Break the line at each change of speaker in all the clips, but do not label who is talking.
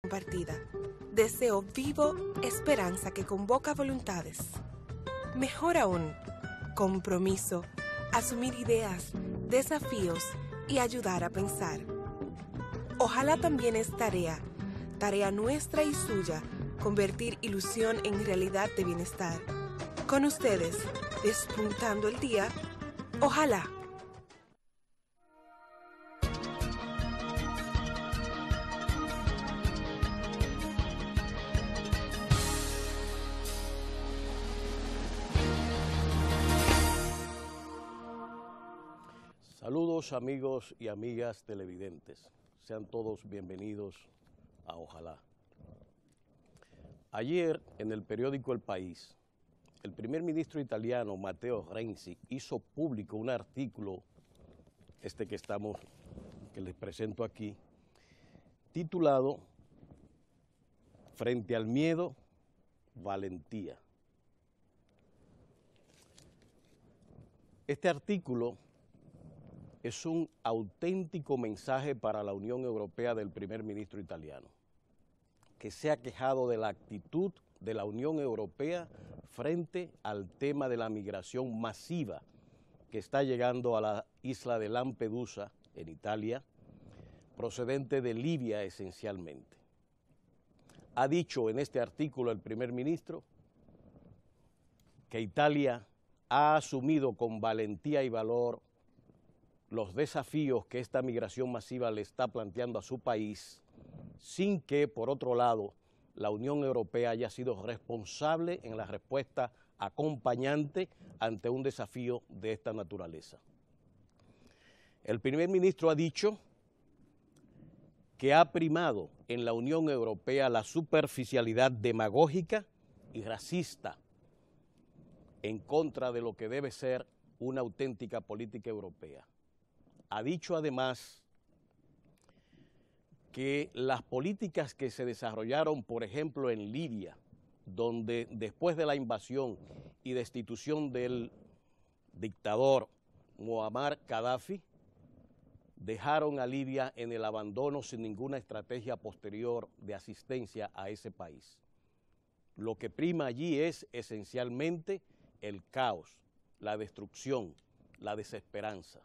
compartida. Deseo vivo esperanza que convoca voluntades. Mejor aún, compromiso, asumir ideas, desafíos y ayudar a pensar. Ojalá también es tarea nuestra y suya, convertir ilusión en realidad de bienestar. Con ustedes, despuntando el día, ojalá.
Saludos amigos y amigas televidentes, sean todos bienvenidos a Ojalá. Ayer en el periódico El País, el primer ministro italiano Matteo Renzi hizo público un artículo, que les presento aquí, titulado Frente al miedo, valentía. Este artículo es un auténtico mensaje para la Unión Europea del primer ministro italiano, que se ha quejado de la actitud de la Unión Europea frente al tema de la migración masiva que está llegando a la isla de Lampedusa, en Italia, procedente de Libia esencialmente. Ha dicho en este artículo el primer ministro que Italia ha asumido con valentía y valor los desafíos que esta migración masiva le está planteando a su país, sin que, por otro lado, la Unión Europea haya sido responsable en la respuesta acompañante ante un desafío de esta naturaleza. El primer ministro ha dicho que ha primado en la Unión Europea la superficialidad demagógica y racista en contra de lo que debe ser una auténtica política europea. Ha dicho además que las políticas que se desarrollaron, por ejemplo, en Libia, donde después de la invasión y destitución del dictador Muammar Gaddafi, dejaron a Libia en el abandono sin ninguna estrategia posterior de asistencia a ese país. Lo que prima allí es esencialmente el caos, la destrucción, la desesperanza.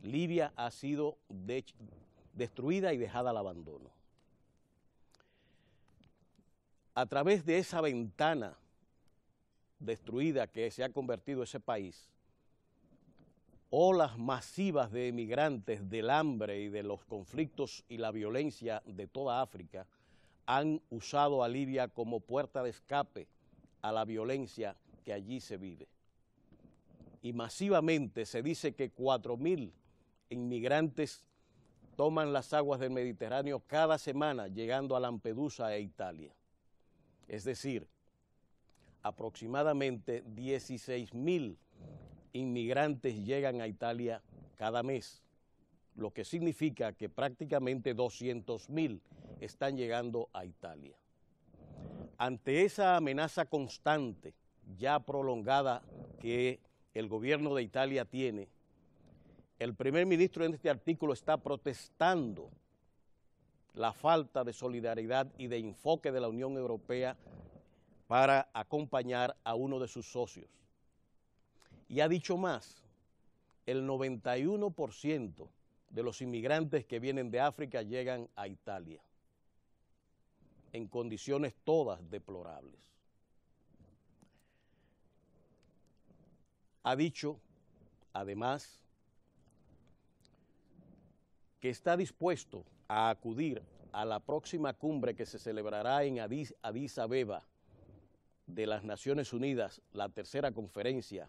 Libia ha sido destruida y dejada al abandono. A través de esa ventana destruida que se ha convertido ese país, olas masivas de emigrantes del hambre y de los conflictos y la violencia de toda África han usado a Libia como puerta de escape a la violencia que allí se vive. Y masivamente se dice que 4.000 inmigrantes toman las aguas del Mediterráneo cada semana llegando a Lampedusa e Italia. Es decir, aproximadamente 16.000 inmigrantes llegan a Italia cada mes, lo que significa que prácticamente 200.000 están llegando a Italia. Ante esa amenaza constante, ya prolongada, que el gobierno de Italia tiene, el primer ministro en este artículo está protestando la falta de solidaridad y de enfoque de la Unión Europea para acompañar a uno de sus socios. Y ha dicho más, el 91% de los inmigrantes que vienen de África llegan a Italia, en condiciones todas deplorables. Ha dicho, además, que está dispuesto a acudir a la próxima cumbre que se celebrará en Addis Abeba de las Naciones Unidas, la tercera conferencia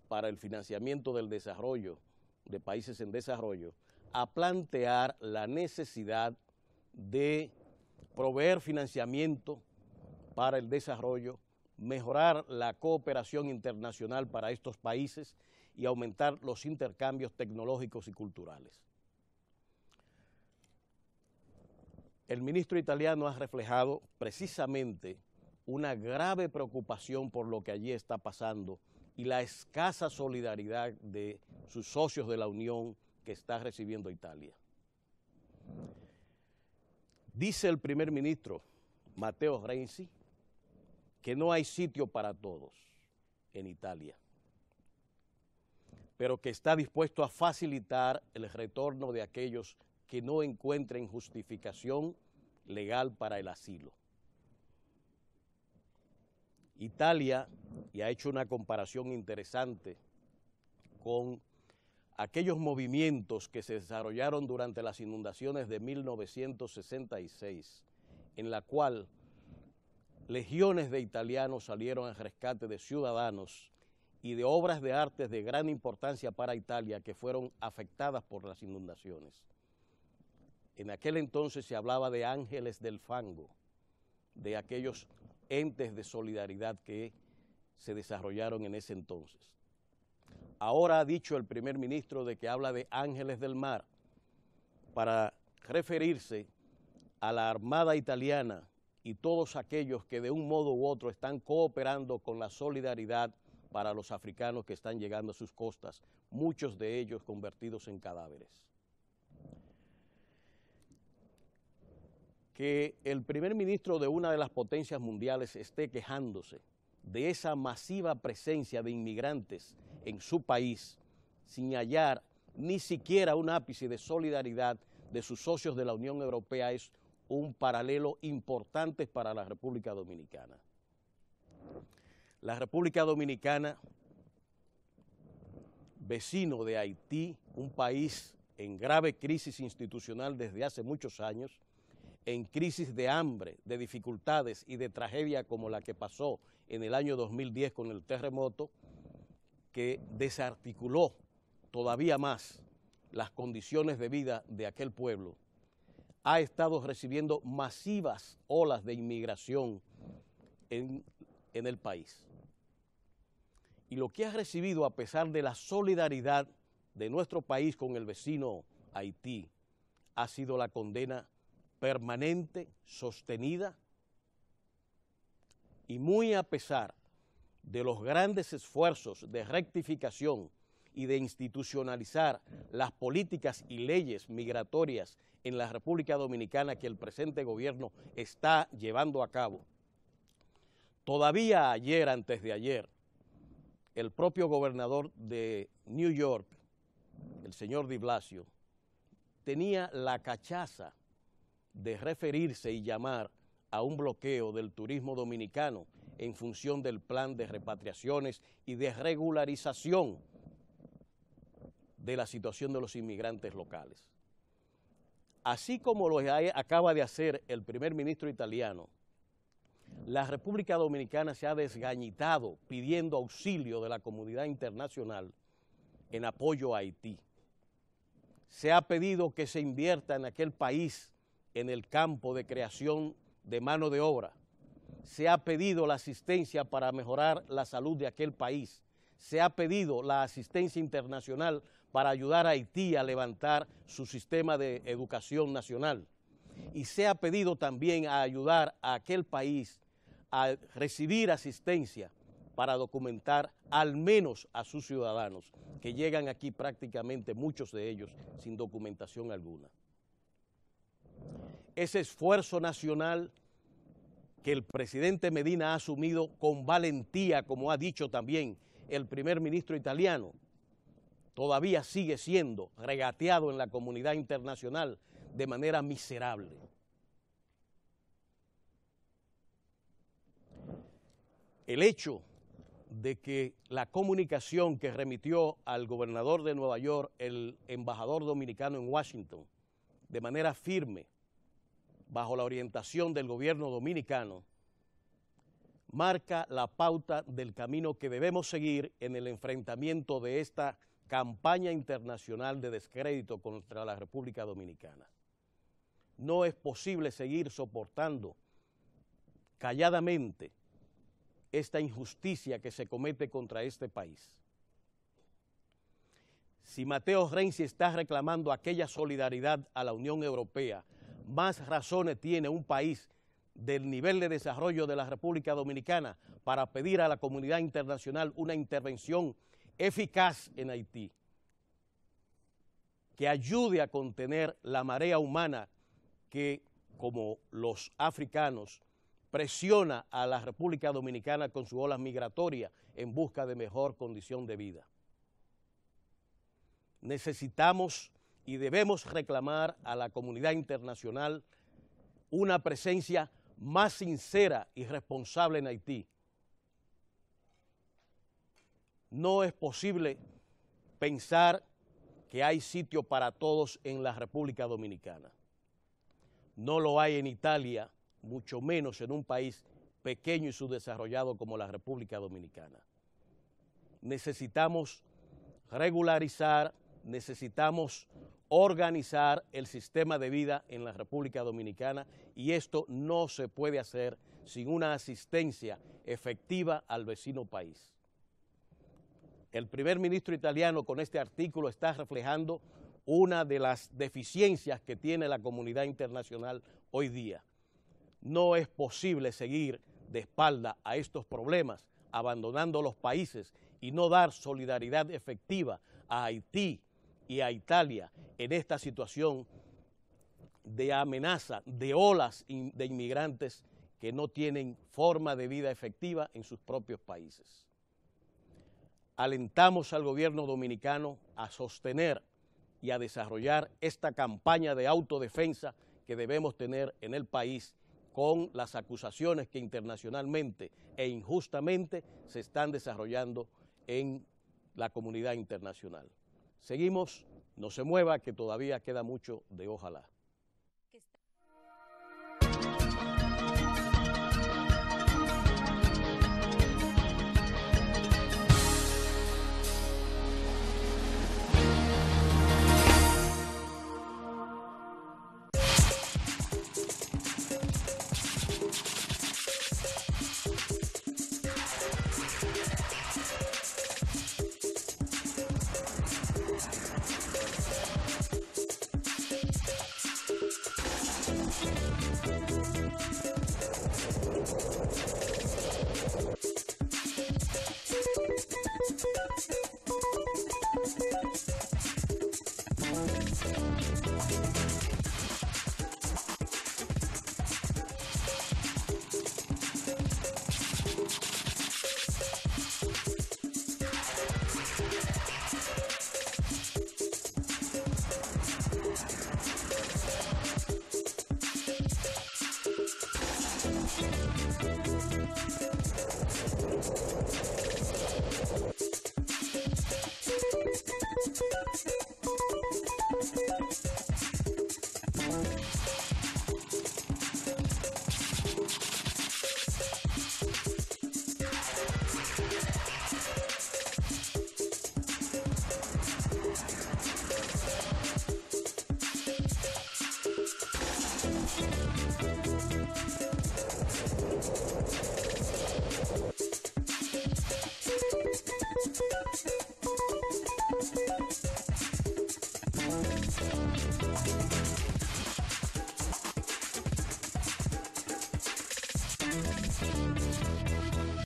para el financiamiento del desarrollo de países en desarrollo, a plantear la necesidad de proveer financiamiento para el desarrollo, mejorar la cooperación internacional para estos países y aumentar los intercambios tecnológicos y culturales. El ministro italiano ha reflejado precisamente una grave preocupación por lo que allí está pasando y la escasa solidaridad de sus socios de la Unión que está recibiendo Italia. Dice el primer ministro Matteo Renzi que no hay sitio para todos en Italia, pero que está dispuesto a facilitar el retorno de aquellos que no encuentren justificación legal para el asilo. Italia, y ha hecho una comparación interesante con aquellos movimientos que se desarrollaron durante las inundaciones de 1966, en la cual legiones de italianos salieron al rescate de ciudadanos y de obras de arte de gran importancia para Italia que fueron afectadas por las inundaciones. En aquel entonces se hablaba de ángeles del fango, de aquellos entes de solidaridad que se desarrollaron en ese entonces. Ahora ha dicho el primer ministro de que habla de ángeles del mar para referirse a la Armada italiana y todos aquellos que de un modo u otro están cooperando con la solidaridad para los africanos que están llegando a sus costas, muchos de ellos convertidos en cadáveres. Que el primer ministro de una de las potencias mundiales esté quejándose de esa masiva presencia de inmigrantes en su país, sin hallar ni siquiera un ápice de solidaridad de sus socios de la Unión Europea, es un paralelo importante para la República Dominicana. La República Dominicana, vecino de Haití, un país en grave crisis institucional desde hace muchos años, en crisis de hambre, de dificultades y de tragedia como la que pasó en el año 2010 con el terremoto, que desarticuló todavía más las condiciones de vida de aquel pueblo, ha estado recibiendo masivas olas de inmigración en el país. Y lo que ha recibido, a pesar de la solidaridad de nuestro país con el vecino Haití, ha sido la condena permanente, sostenida, y muy a pesar de los grandes esfuerzos de rectificación y de institucionalizar las políticas y leyes migratorias en la República Dominicana que el presente gobierno está llevando a cabo. Todavía ayer, antes de ayer, el propio gobernador de New York, el señor de Blasio, tenía la cachaza de referirse y llamar a un bloqueo del turismo dominicano en función del plan de repatriaciones y de regularización de la situación de los inmigrantes locales. Así como lo acaba de hacer el primer ministro italiano, la República Dominicana se ha desgañitado pidiendo auxilio de la comunidad internacional en apoyo a Haití. Se ha pedido que se invierta en aquel país en el campo de creación de mano de obra. Se ha pedido la asistencia para mejorar la salud de aquel país. Se ha pedido la asistencia internacional para ayudar a Haití a levantar su sistema de educación nacional. Y se ha pedido también a ayudar a aquel país a recibir asistencia para documentar al menos a sus ciudadanos, que llegan aquí prácticamente muchos de ellos sin documentación alguna. Ese esfuerzo nacional que el presidente Medina ha asumido con valentía, como ha dicho también el primer ministro italiano, todavía sigue siendo regateado en la comunidad internacional de manera miserable. El hecho de que la comunicación que remitió al gobernador de Nueva York, el embajador dominicano en Washington, de manera firme, bajo la orientación del gobierno dominicano, marca la pauta del camino que debemos seguir en el enfrentamiento de esta campaña internacional de descrédito contra la República Dominicana. No es posible seguir soportando calladamente esta injusticia que se comete contra este país. Si Matteo Renzi está reclamando aquella solidaridad a la Unión Europea, más razones tiene un país del nivel de desarrollo de la República Dominicana para pedir a la comunidad internacional una intervención eficaz en Haití, que ayude a contener la marea humana que como los africanos, presiona a la República Dominicana con su ola migratoria en busca de mejor condición de vida. Necesitamos y debemos reclamar a la comunidad internacional una presencia más sincera y responsable en Haití. No es posible pensar que hay sitio para todos en la República Dominicana. No lo hay en Italia, mucho menos en un país pequeño y subdesarrollado como la República Dominicana. Necesitamos regularizar, necesitamos organizar el sistema de vida en la República Dominicana, y esto no se puede hacer sin una asistencia efectiva al vecino país. El primer ministro italiano con este artículo está reflejando una de las deficiencias que tiene la comunidad internacional hoy día. No es posible seguir de espalda a estos problemas, abandonando los países y no dar solidaridad efectiva a Haití y a Italia en esta situación de amenaza, de olas de inmigrantes que no tienen forma de vida efectiva en sus propios países. Alentamos al gobierno dominicano a sostener y a desarrollar esta campaña de autodefensa que debemos tener en el país con las acusaciones que internacionalmente e injustamente se están desarrollando en la comunidad internacional. Seguimos, no se mueva, que todavía queda mucho de ojalá.